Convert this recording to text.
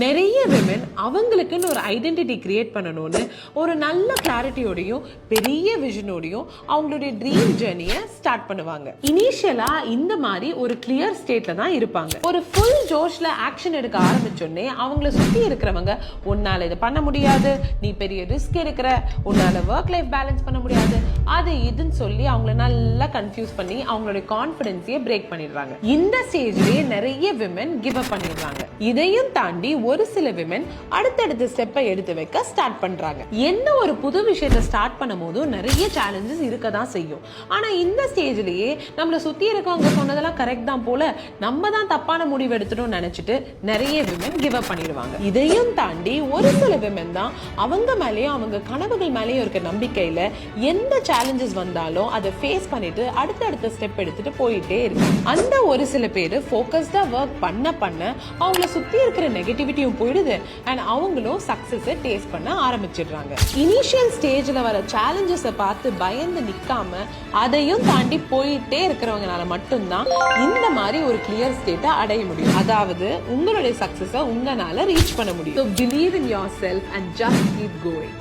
நிறைய விமன் அவங்களுக்குன்னு ஒரு ஐடென்டிட்டி கிரியேட் பண்ணணும்னு ஒரு நல்ல கிளாரிட்டியோடையும் பெரிய விஷனோடையும் அவங்களுடைய ட்ரீம் ஜர்னியை ஸ்டார்ட் பண்ணுவாங்க. இனிஷியலா இந்த மாதிரி ஒரு கிளியர் ஸ்டேட்ல தான் இருப்பாங்க. ஒரு ஃபுல் ஜோஷ்ல ஆக்ஷன் எடுக்க ஆரம்பிச்சோடனே அவங்கள சுத்தி இருக்கிறவங்க உன்னால இதை பண்ண முடியாது, நீ பெரிய ரிஸ்க் எடுக்கிற, உன்னால ஒர்க் லைஃப் பேலன்ஸ் பண்ண முடியாது, அது இதுன்னு சொல்லி அவங்கள நல்லா கன்ஃபியூஸ் பண்ணி அவங்களுடைய கான்ஃபிடன்ஸையே பிரேக் பண்ணிடுறாங்க. இந்த ஸ்டேஜ்லயே நிறைய விமன் கிவ் அப் பண்ணிடுறாங்க. இதையும் தாண்டி ஒரு சில விமன் அடுத்தடுத்த ஸ்டெப்பை எடுத்து வைக்க ஸ்டார்ட் பண்றாங்க. எந்த ஒரு புது விஷயத்தை ஸ்டார்ட் பண்ணும் போதும் நிறைய சேலஞ்சஸ் இருக்க தான் செய்யும். ஆனா இந்த ஸ்டேஜ்லயே நம்மள சுத்தி இருக்கவங்க சொன்னதெல்லாம் கரெக்ட் தான் போல, நம்ம தான் தப்பான முடிவு எடுத்துட்டோம்னு நினைச்சிட்டு நிறைய விமன் கிவ் அப் பண்ணிடுவாங்க. இதையும் தாண்டி ஒரு சில விமன் தான் அவங்க மேலேயும் அவங்க கனவுகள் மேலேயும் இருக்க நம்பிக்கையில எந்த சேலஞ்சஸ் வந்தாலும் அதை ஃபேஸ் பண்ணிட்டு அடுத்தடுத்த ஸ்டெப் எடுத்துட்டு போயிட்டே இருக்காங்க. அந்த ஒரு சில பேர் ஃபோக்கஸ்டா ஒர்க் பண்ண அவங்கள சுத்தி இருக்கிற நெகட்டிவிட்டியும் போயிடுது அண்ட் அவங்களும் சக்சஸை டேஸ்ட் பண்ண ஆரம்பிச்சிடுறாங்க. இனிஷியல் ஸ்டேஜ்ல வர சேலஞ்சஸை பார்த்து பயந்து நிக்காம அதையும் தாண்டி போயிட்டே இருக்கிறவங்கனால மட்டும்தான் இந்த மாதிரி ஒரு கிளியர் ஸ்டேட்டை அடைய முடியும். அதாவது உங்களுடைய சக்சஸை உங்களால ரீச் பண்ண முடியும். So believe in yourself and just keep going.